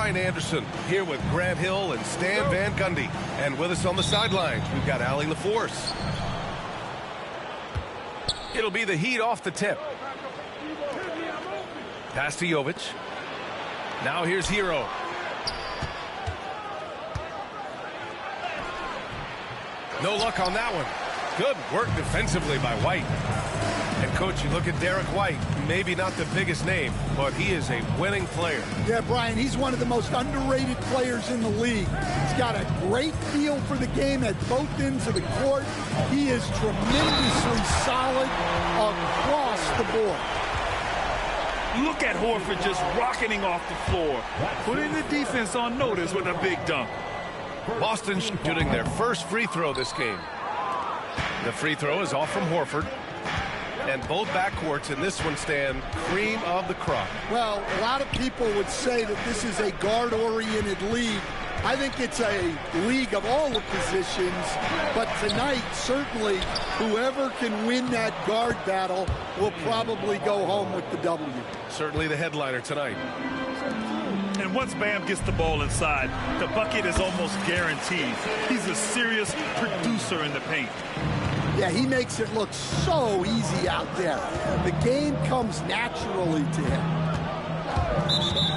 Brian Anderson here with Grant Hill and Stan Van Gundy. And with us on the sidelines, we've got Allie LaForce. It'll be the Heat off the tip. Pass to Jovic. Now here's Hero. No luck on that one. Good work defensively by White. And, Coach, you look at Derek White, maybe not the biggest name, but he is a winning player. Yeah, Brian, he's one of the most underrated players in the league. He's got a great feel for the game at both ends of the court. He is tremendously solid across the board. Look at Horford just rocketing off the floor, putting the defense on notice with a big dunk. Boston shooting their first free throw this game. The free throw is off from Horford. And both backcourts in this one stand cream of the crop. Well, a lot of people would say that this is a guard-oriented league. I think it's a league of all the positions. But tonight, certainly, whoever can win that guard battle will probably go home with the W. Certainly the headliner tonight. And once Bam gets the ball inside, the bucket is almost guaranteed. He's a serious producer in the paint. Yeah, he makes it look so easy out there. The game comes naturally to him.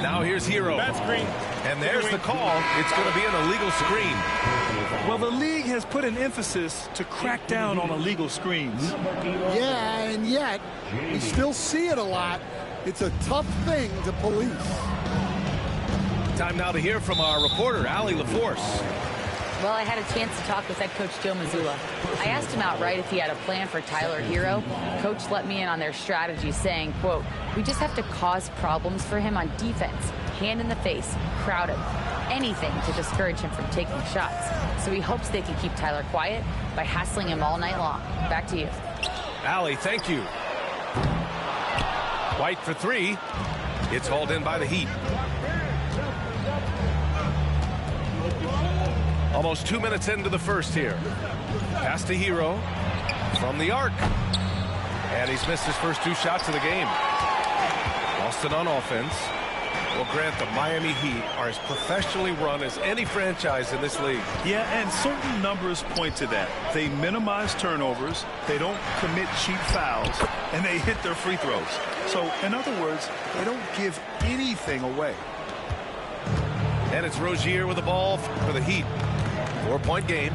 Now here's Hero. That's green. And there's the call. It's going to be an illegal screen. Well, the league has put an emphasis to crack down on illegal screens. Yeah, and yet, we still see it a lot. It's a tough thing to police. Time now to hear from our reporter, Allie LaForce. Well, I had a chance to talk with head coach Joe Mazzulla. I asked him outright if he had a plan for Tyler Hero. Coach let me in on their strategy, saying, quote, "We just have to cause problems for him on defense, hand in the face, crowd him, anything to discourage him from taking shots. So he hopes they can keep Tyler quiet by hassling him all night long." Back to you. Allie, thank you. White for three. It's hauled in by the Heat. Almost 2 minutes into the first here. Pass to Hero from the arc. And he's missed his first two shots of the game. Boston on offense. Well, Grant, the Miami Heat are as professionally run as any franchise in this league. Yeah, and certain numbers point to that. They minimize turnovers, they don't commit cheap fouls, and they hit their free throws. So, in other words, they don't give anything away. And it's Rozier with the ball for the Heat. 4-point game.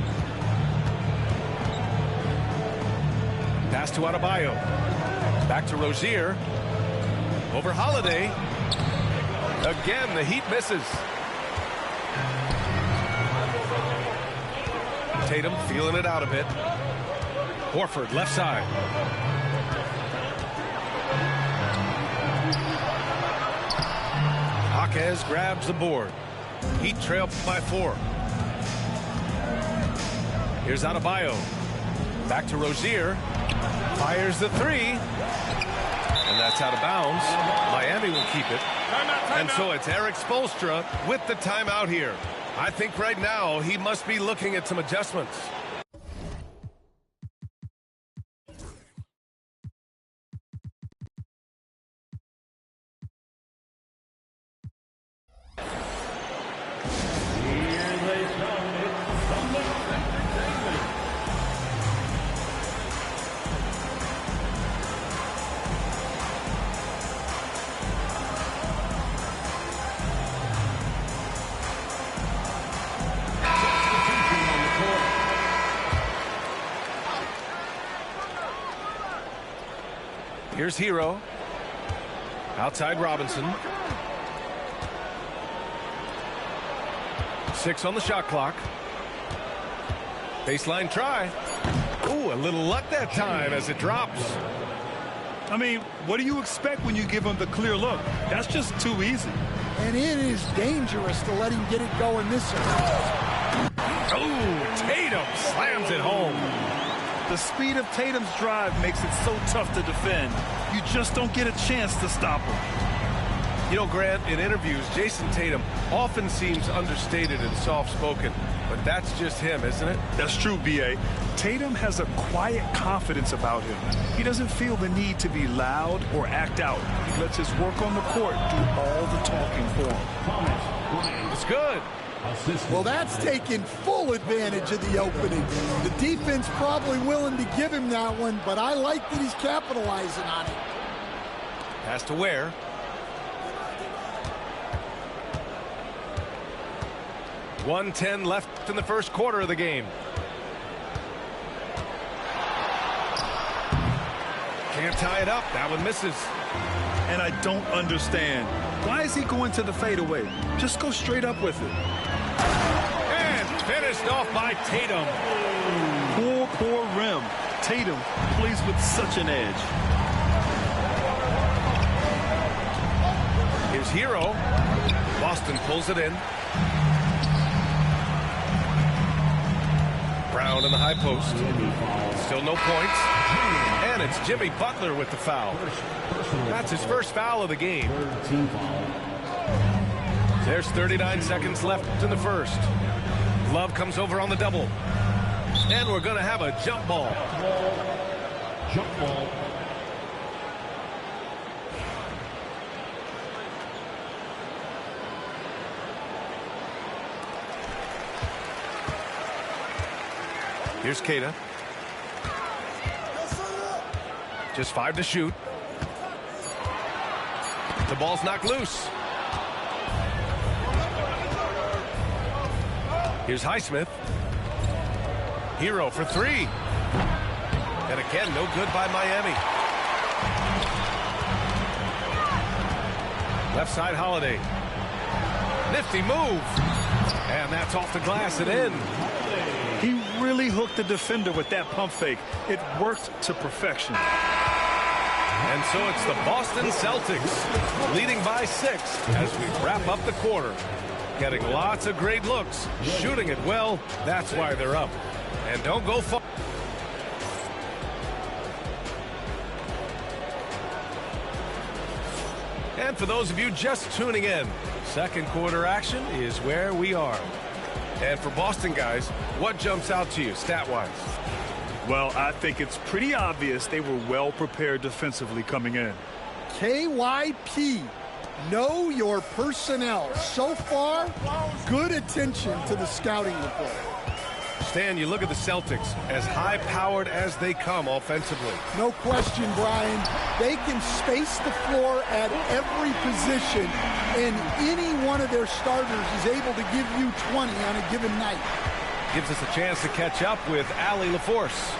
Pass to Adebayo. Back to Rozier. Over Holiday. Again, the Heat misses. Tatum feeling it out a bit. Horford, left side. Jaquez grabs the board. Heat trail by 4. Here's Adebayo. Back to Rozier. Fires the three. And that's out of bounds. Miami will keep it. And so it's Eric Spoelstra with the timeout here. I think right now he must be looking at some adjustments. Here's Hero. Outside Robinson. 6 on the shot clock. Baseline try. Ooh, a little luck that time as it drops. I mean, what do you expect when you give him the clear look? That's just too easy. And it is dangerous to let him get it going this early. Oh, Tatum slams it home. The speed of Tatum's drive makes it so tough to defend. You just don't get a chance to stop him. You know, Grant, in interviews, Jason Tatum often seems understated and soft-spoken, but that's just him, isn't it? That's true, B.A. Tatum has a quiet confidence about him. He doesn't feel the need to be loud or act out. He lets his work on the court do all the talking for him. It's good. Well, that's taking full advantage of the opening. The defense probably willing to give him that one, but I like that he's capitalizing on it. Pass to Ware. .110 left in the first quarter of the game. Can't tie it up. That one misses. And I don't understand. Why is he going to the fadeaway? Just go straight up with it. And finished off by Tatum. Poor rim. Tatum plays with such an edge. Here's Hero. Boston pulls it in. Brown in the high post. Still no points. And it's Jimmy Butler with the foul. That's his first foul of the game. There's 39 seconds left in the first. Love comes over on the double. And we're going to have a jump ball. Jump ball. Here's Keita. Just 5 to shoot. The ball's knocked loose. Here's Highsmith. Hero for 3. And again, no good by Miami. Left side, Holiday. Nifty move. And that's off the glass and in. He really hooked the defender with that pump fake. It worked to perfection. And so it's the Boston Celtics leading by 6 as we wrap up the quarter. Getting lots of great looks, shooting it well. That's why they're up. And don't go far. And for those of you just tuning in, second quarter action is where we are. And for Boston guys, what jumps out to you stat-wise? Well, I think it's pretty obvious they were well prepared defensively coming in. KYP, know your personnel. So far, good attention to the scouting report. Stan, you look at the Celtics, as high-powered as they come offensively. No question, Brian. They can space the floor at every position, and any one of their starters is able to give you 20 on a given night. Gives us a chance to catch up with Allie LaForce.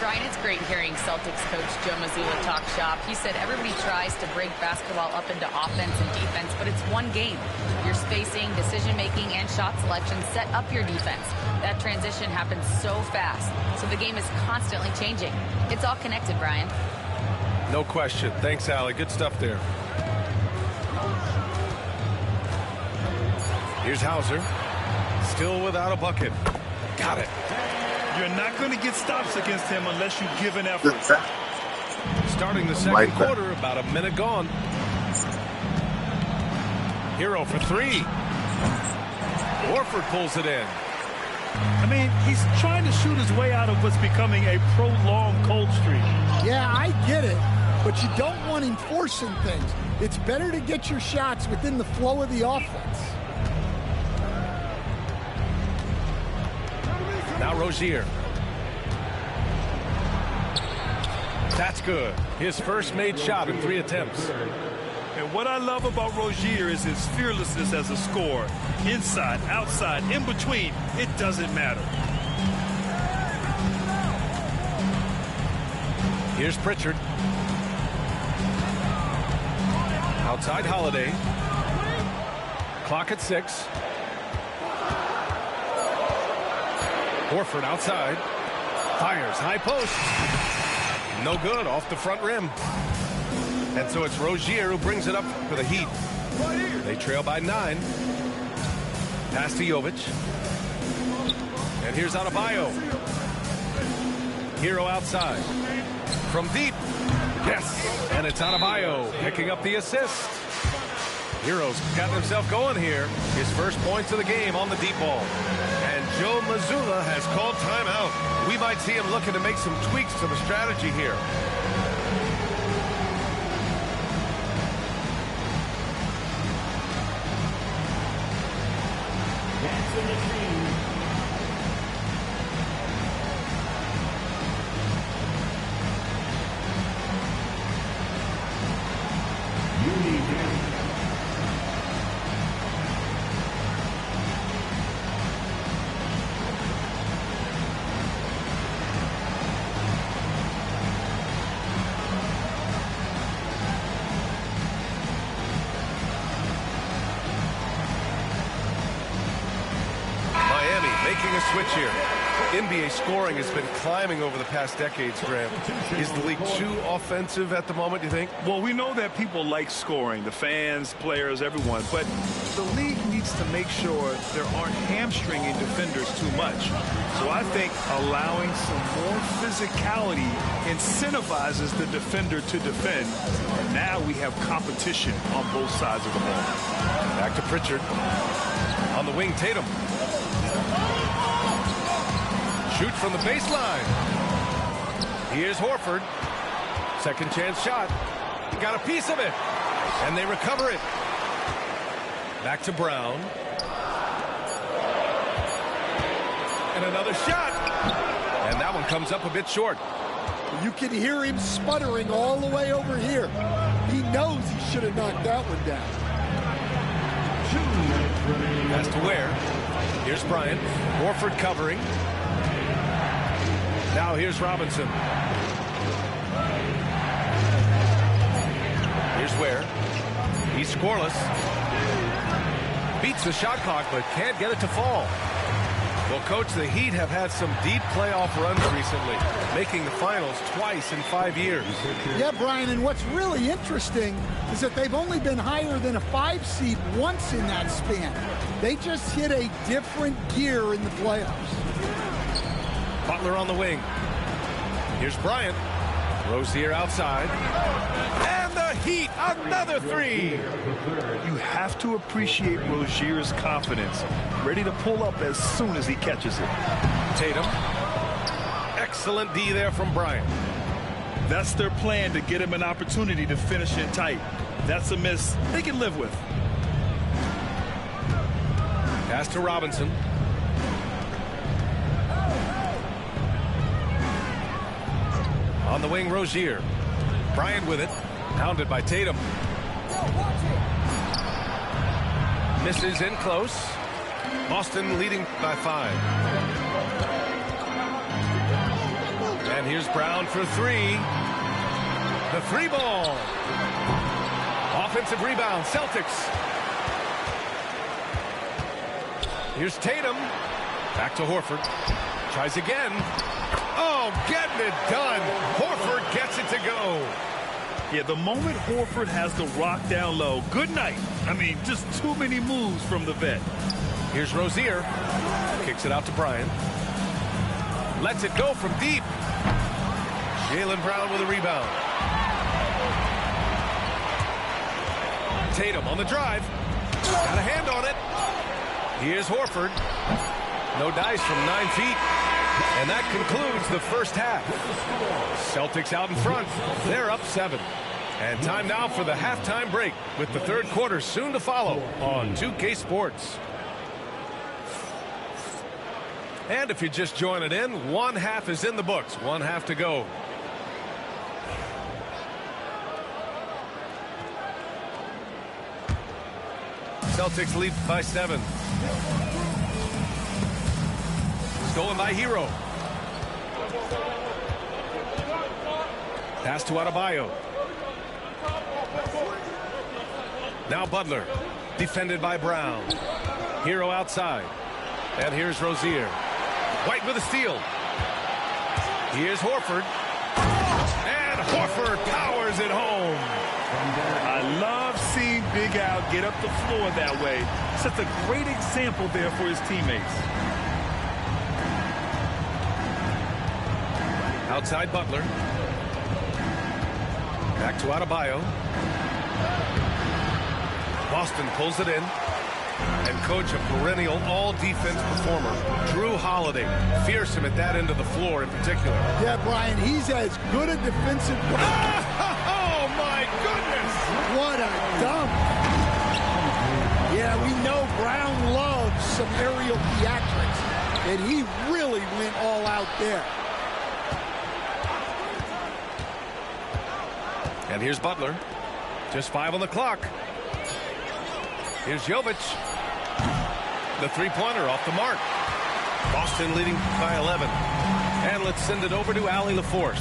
Brian, it's great hearing Celtics coach Joe Mazzulla talk shop. He said everybody tries to break basketball up into offense and defense, but it's one game. Your spacing, decision-making, and shot selection set up your defense. That transition happens so fast, so the game is constantly changing. It's all connected, Brian. No question. Thanks, Allie. Good stuff there. Here's Hauser. Still without a bucket. Got it. You're not going to get stops against him unless you give an effort. Starting the second quarter, about a minute gone. Hero for 3. Horford pulls it in. I mean, he's trying to shoot his way out of what's becoming a prolonged cold streak. Yeah, I get it, but you don't want him forcing things. It's better to get your shots within the flow of the offense. Now Rozier. That's good. His first made shot in 3 attempts. And what I love about Rozier is his fearlessness as a scorer. Inside, outside, in between, it doesn't matter. Here's Pritchard. Outside Holiday. Clock at 6. Horford outside. Fires high post. No good, off the front rim. And so it's Rozier who brings it up for the Heat. They trail by 9. Pass to Jovic. And here's Adebayo. Hero outside. From deep. Yes. And it's Adebayo picking up the assist. Hero's got himself going here. His first points of the game on the deep ball. And Joe Mazzulla has called timeout. We might see him looking to make some tweaks to the strategy here. Making a switch here. NBA scoring has been climbing over the past decades, Graham. Is the league too offensive at the moment, do you think? Well, we know that people like scoring, the fans, players, everyone, but the league needs to make sure there aren't hamstringing defenders too much. So I think allowing some more physicality incentivizes the defender to defend. And now we have competition on both sides of the ball. Back to Pritchard. On the wing, Tatum. Shoot from the baseline. Here's Horford. Second chance shot. Got a piece of it. And they recover it. Back to Brown. And another shot. And that one comes up a bit short. You can hear him sputtering all the way over here. He knows he should have knocked that one down. Pass to Ware. Here's Bryant. Horford covering. Now here's Robinson. Here's Ware. He's scoreless. Beats the shot clock, but can't get it to fall. Well, Coach, the Heat have had some deep playoff runs recently, making the finals twice in 5 years. Yeah, Brian, and what's really interesting is that they've only been higher than a 5 seed once in that span. They just hit a different gear in the playoffs. Butler on the wing. Here's Bryant. Rozier outside. And the Heat, another three. You have to appreciate Rozier's confidence. Ready to pull up as soon as he catches it. Tatum. Excellent D there from Bryant. That's their plan, to get him an opportunity to finish it tight. That's a miss they can live with. Pass to Robinson. On the wing, Rozier. Bryant with it. Pounded by Tatum. Misses in close. Boston leading by 5. And here's Brown for 3. The 3 ball. Offensive rebound, Celtics. Here's Tatum. Back to Horford. Tries again. Oh, getting it done. Horford gets it to go. Yeah, the moment Horford has the rock down low, good night. I mean, just too many moves from the vet. Here's Rozier. Kicks it out to Bryant. Lets it go from deep. Jaylen Brown with a rebound. Tatum on the drive. Got a hand on it. Here's Horford. No dice from 9 feet. And that concludes the first half. Celtics out in front. They're up 7. And time now for the halftime break, with the third quarter soon to follow on 2K Sports. And if you're just joining in, one half is in the books. One half to go. Celtics lead by 7. Stolen by Hero. Pass to Adebayo. Now Butler. Defended by Brown. Hero outside. And here's Rozier. White with a steal. Here's Horford. And Horford powers it home. I love seeing Big Al get up the floor that way. Sets a great example there for his teammates. Outside Butler. Back to Adebayo. Boston pulls it in. And coach, a perennial all-defense performer, Jrue Holiday, fearsome at that end of the floor in particular. Yeah, Brian, he's as good a defensive... Oh, my goodness! What a dunk! Yeah, we know Brown loves some aerial theatrics, and he really went all out there. And here's Butler. Just 5 on the clock. Here's Jovic. The three-pointer off the mark. Boston leading by 11. And let's send it over to Allie LaForce.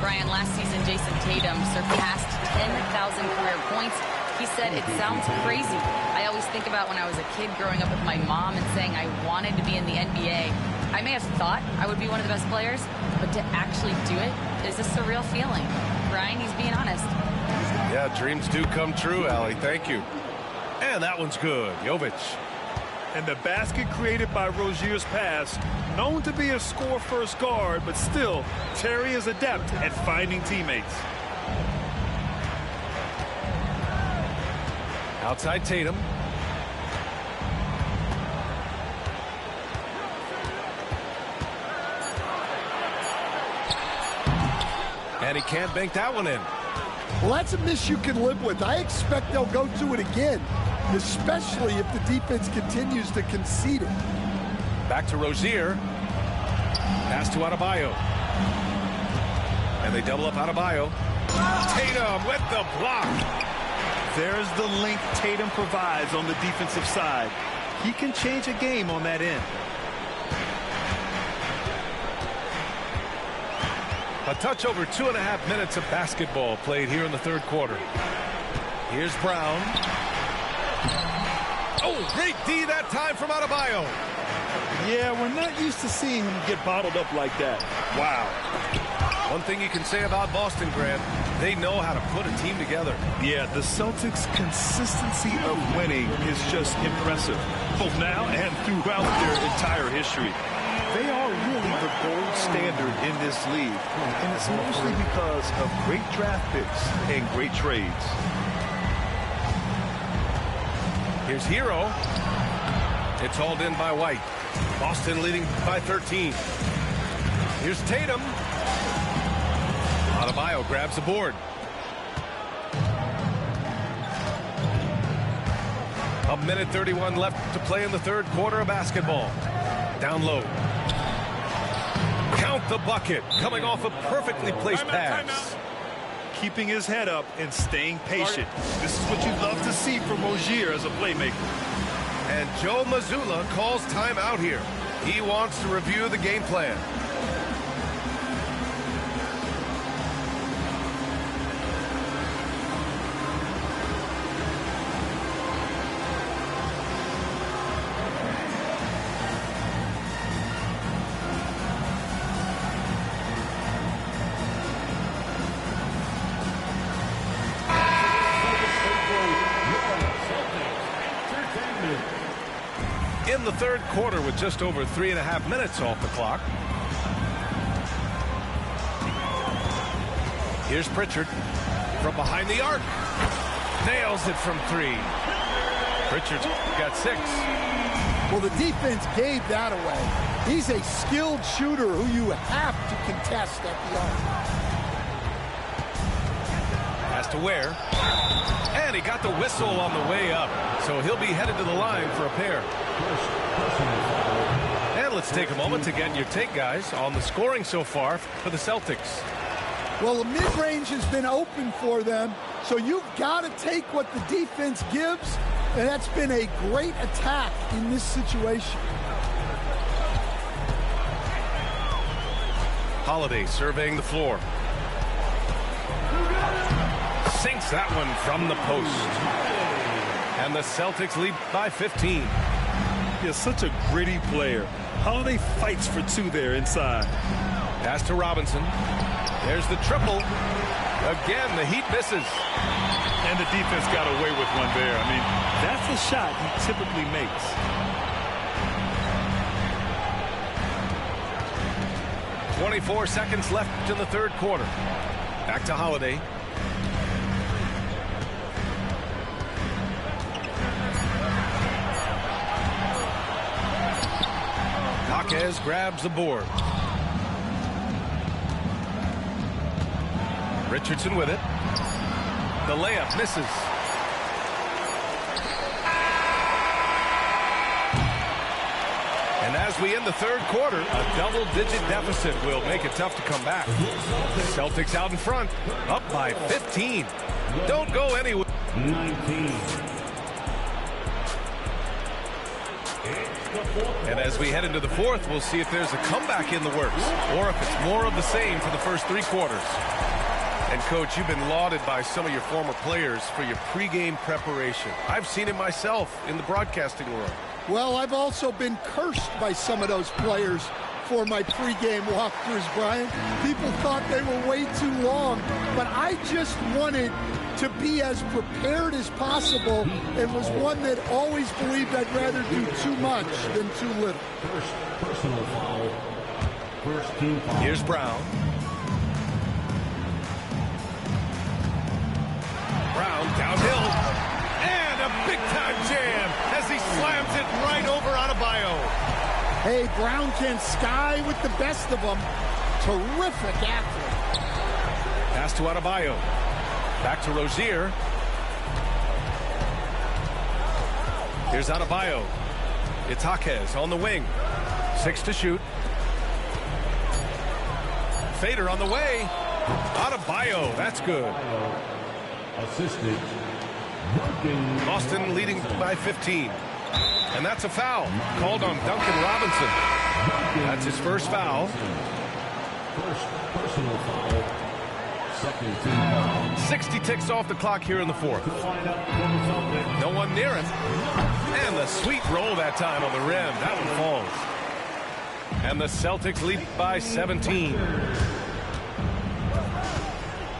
Brian, last season, Jason Tatum surpassed 10,000 career points. He said, it sounds crazy. I always think about when I was a kid growing up with my mom and saying I wanted to be in the NBA. I may have thought I would be one of the best players, but to actually do it is a surreal feeling. Brian, he's being honest. Yeah, dreams do come true, Allie. Thank you. And that one's good. Jovic. And the basket created by Rozier's pass, known to be a score-first guard, but still, Terry is adept at finding teammates. Outside Tatum. And he can't bank that one in. Well, that's a miss you can live with. I expect they'll go to it again, especially if the defense continues to concede it. Back to Rozier. Pass to Adebayo. And they double up Adebayo. Tatum with the block. There's the length Tatum provides on the defensive side. He can change a game on that end. A touch over 2.5 minutes of basketball played here in the third quarter. Here's Brown. Oh, great D that time from Adebayo. Yeah, we're not used to seeing him get bottled up like that. Wow. One thing you can say about Boston, Grant, they know how to put a team together. Yeah, the Celtics' consistency of winning is just impressive, both now and throughout their entire history. They are really the gold standard in this league, and it's mostly because of great draft picks and great trades. Here's Hero. It's hauled in by White. Boston leading by 13. Here's Tatum. Adebayo grabs the board. A minute 31 left to play in the third quarter of basketball. Down low. Count the bucket. Coming off a perfectly placed pass. Keeping his head up and staying patient. This is what you love to see from Rozier as a playmaker. And Joe Mazzulla calls timeout here. He wants to review the game plan. In the third quarter with just over 3.5 minutes off the clock. Here's Pritchard from behind the arc. Nails it from 3. Pritchard's got 6. Well, the defense gave that away. He's a skilled shooter who you have to contest at the arc. Has to Ware. And he got the whistle on the way up. So he'll be headed to the line for a pair. And let's take a moment to get your take, guys, on the scoring so far for the Celtics. Well, the mid-range has been open for them, so you've got to take what the defense gives, and that's been a great attack in this situation. Holiday surveying the floor. Sinks that one from the post. And the Celtics lead by 15. He's such a gritty player. Holiday fights for 2 there inside. Pass to Robinson. There's the triple. Again, the Heat misses. And the defense got away with one there. I mean, that's a shot he typically makes. .24 seconds left in the third quarter. Back to Holiday. Jaquez grabs the board. Richardson with it. The layup misses. And as we end the third quarter, a double-digit deficit will make it tough to come back. Celtics out in front, up by 15. Don't go anywhere. 19. And as we head into the fourth, we'll see if there's a comeback in the works or if it's more of the same for the first three quarters. And, Coach, you've been lauded by some of your former players for your pregame preparation. I've seen it myself in the broadcasting world. Well, I've also been cursed by some of those players for my pregame walkthroughs, Brian. People thought they were way too long, but I just wanted to be as prepared as possible and was one that always believed I'd rather do too much than too little. First personal foul. First team foul. Here's Brown. Brown downhill. And a big-time jam as he slams it right over Adebayo. Hey, Brown can sky with the best of them. Terrific athlete. Pass to Adebayo. Back to Rozier. Here's Adebayo. It's Jaquez on the wing. 6 to shoot. Fader on the way. Adebayo, that's good. Assisted. Boston leading by 15. And that's a foul called on Duncan Robinson. That's his first foul. First personal foul. Second team foul. 60 ticks off the clock here in the fourth. No one near him. And the sweet roll that time on the rim. That one falls. And the Celtics lead by 17.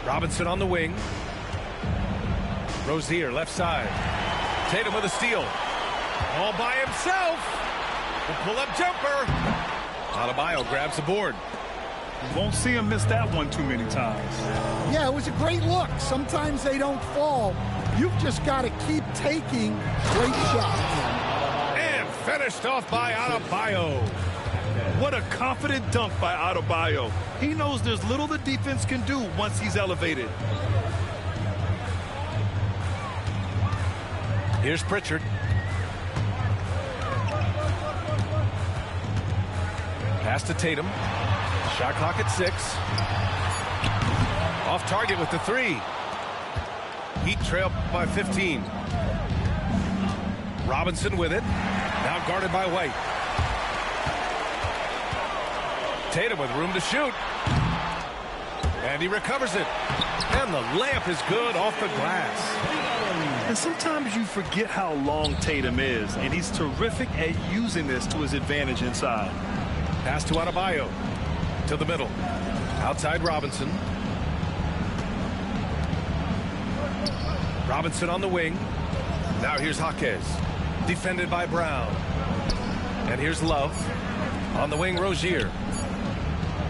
Robinson on the wing. Rozier left side. Tatum with a steal. All by himself. The pull-up jumper. Adebayo grabs the board. You won't see him miss that one too many times. Yeah, it was a great look. Sometimes they don't fall. You've just got to keep taking great shots. And finished off by Adebayo. What a confident dunk by Adebayo. He knows there's little the defense can do once he's elevated. Here's Pritchard. Pass to Tatum. Shot clock at 6. Off target with the 3. Heat trail by 15. Robinson with it. Now guarded by White. Tatum with room to shoot. And he recovers it. And the layup is good off the glass. And sometimes you forget how long Tatum is, and he's terrific at using this to his advantage inside. Pass to Adebayo. To the middle. Outside Robinson. Robinson on the wing. Now here's Jaquez. Defended by Brown. And here's Love. On the wing, Rozier.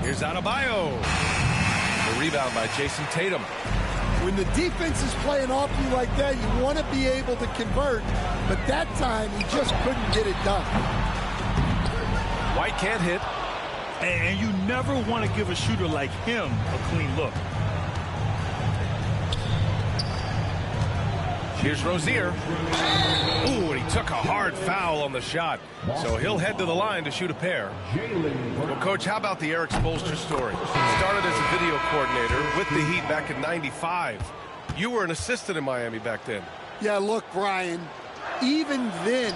Here's Adebayo. The rebound by Jason Tatum. When the defense is playing off you like that, you want to be able to convert. But that time, he just couldn't get it done. White can't hit. And you never want to give a shooter like him a clean look. Here's Rozier. Ooh, and he took a hard foul on the shot. So he'll head to the line to shoot a pair. Well, Coach, how about the Eric Spoelstra story? Started as a video coordinator with the Heat back in '95. You were an assistant in Miami back then. Yeah, look, Brian, even then,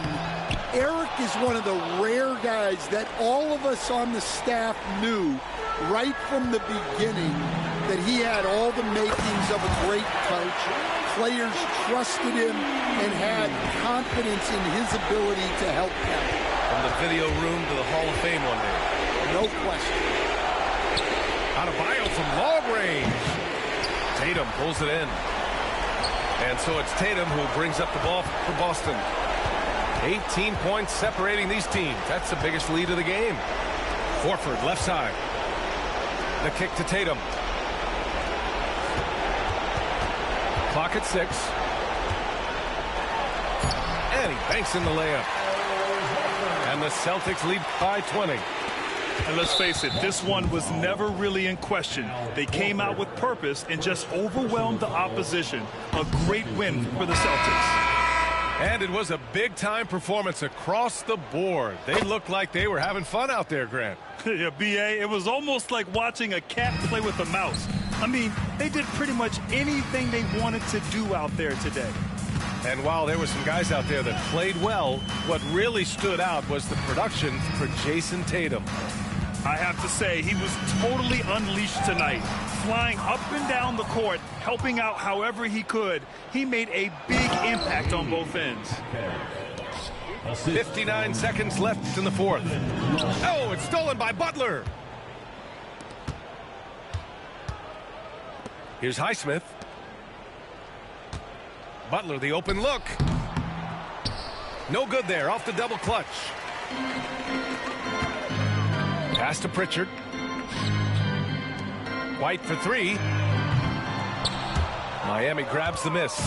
Eric is one of the rare guys that all of us on the staff knew right from the beginning that he had all the makings of a great coach. Players trusted him and had confidence in his ability to help them. From the video room to the Hall of Fame one day. No question. Adebayo from long range. Tatum pulls it in. And so it's Tatum who brings up the ball for Boston. 18 points separating these teams. That's the biggest lead of the game. Horford left side. The kick to Tatum. Clock at 6. And he banks in the layup. And the Celtics lead by 20. And let's face it, this one was never really in question. They came out with purpose and just overwhelmed the opposition. A great win for the Celtics. And it was a big-time performance across the board. They looked like they were having fun out there, Grant. Yeah, B.A., it was almost like watching a cat play with a mouse. I mean, they did pretty much anything they wanted to do out there today. And while there were some guys out there that played well, what really stood out was the production for Jason Tatum. I have to say, he was totally unleashed tonight. Flying up and down the court, helping out however he could. He made a big impact on both ends. 59 seconds left in the fourth. Oh, it's stolen by Butler. Here's Highsmith. Butler, the open look. No good there, off the double clutch. Pass to Pritchard. White for three. Miami grabs the miss.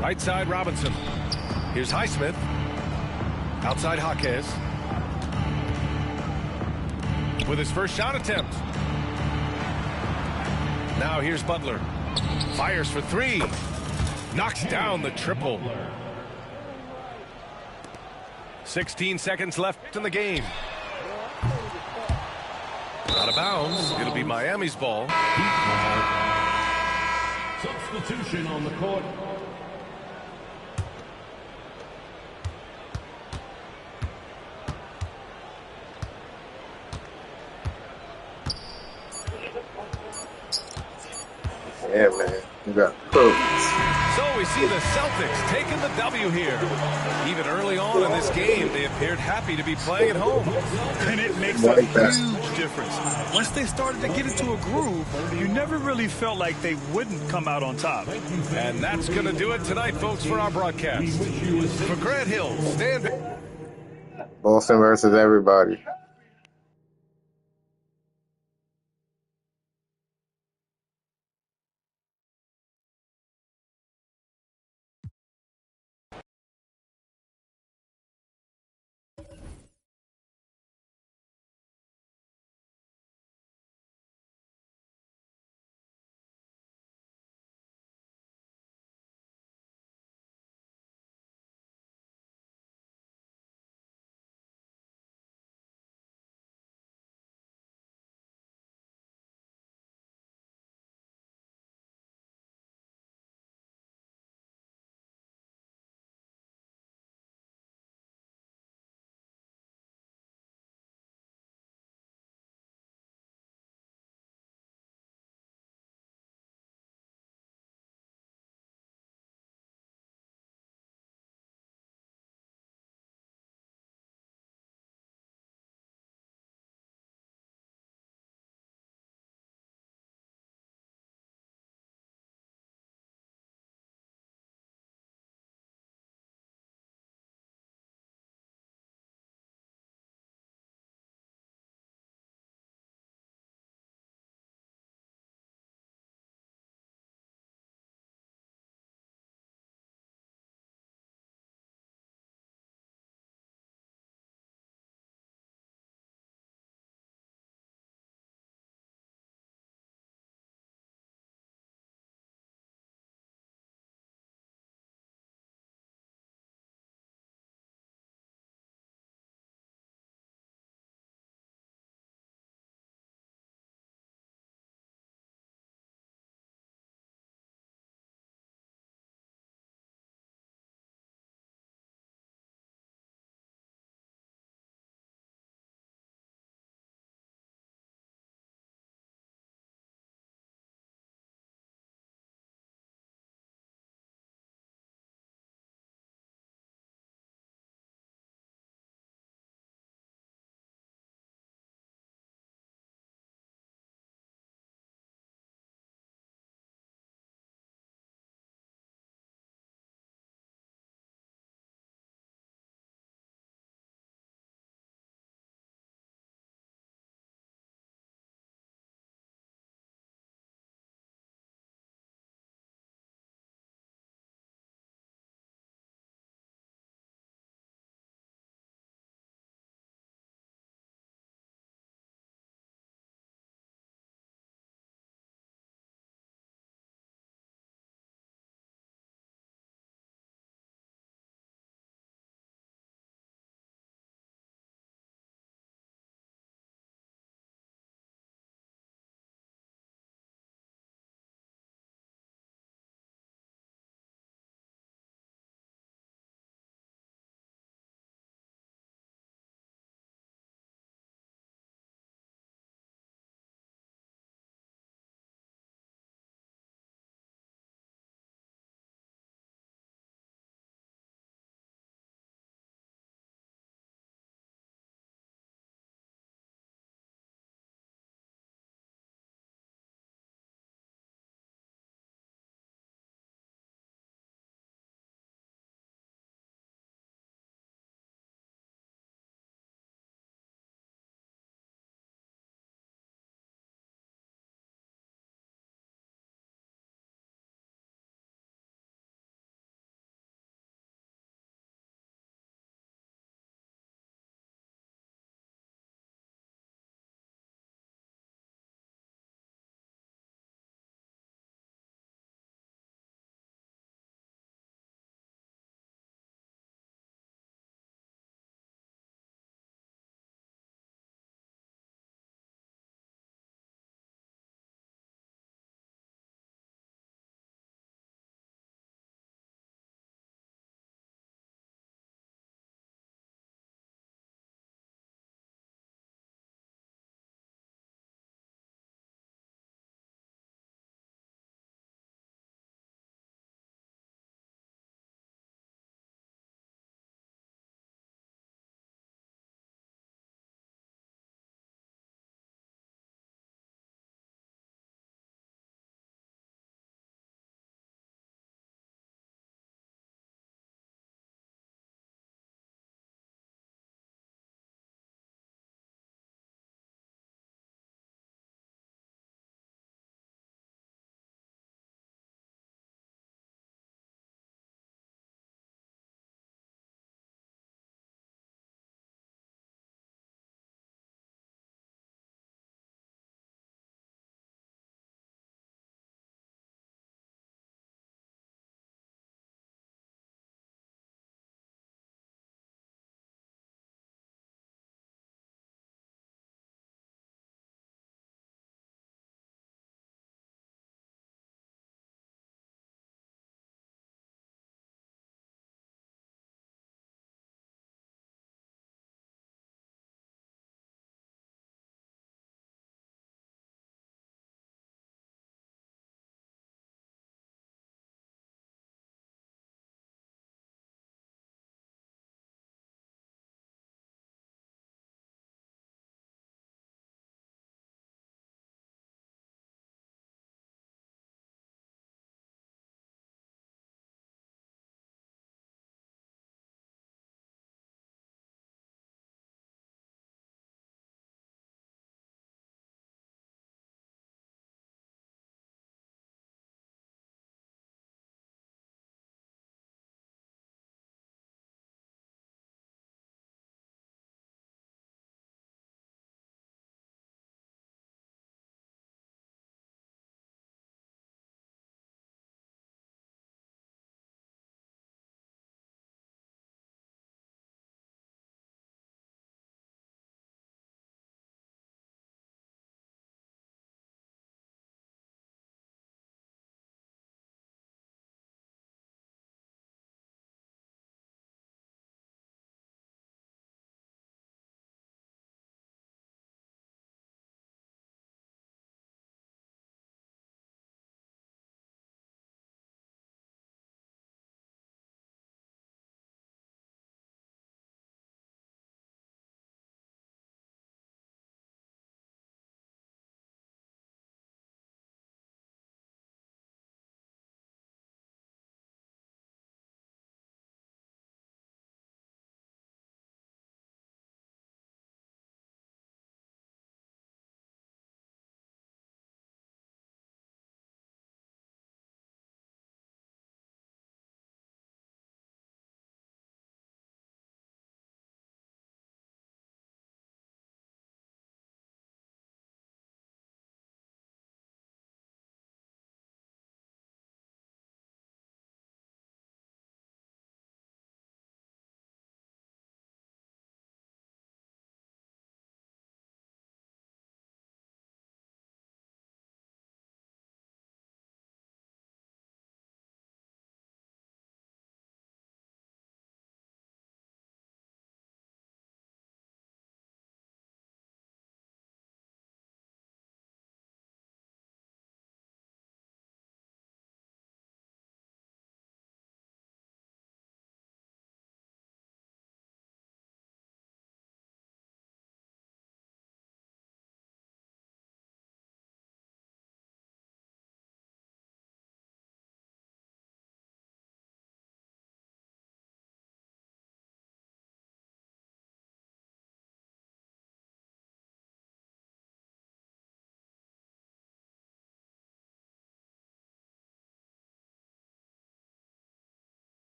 Right side, Robinson. Here's Highsmith. Outside, Jaquez. With his first shot attempt. Now here's Butler. Fires for three. Knocks down the triple. 16 seconds left in the game. Out of bounds. It'll be Miami's ball. Substitution on the court. Yeah, man. You got purpose. So we see the Celtics taking the W here. Even early on in this game, they appeared happy to be playing at home. And it makes a huge difference. Once they started to get into a groove, you never really felt like they wouldn't come out on top. And that's going to do it tonight, folks, for our broadcast. For Grant Hill, stand. Boston versus everybody.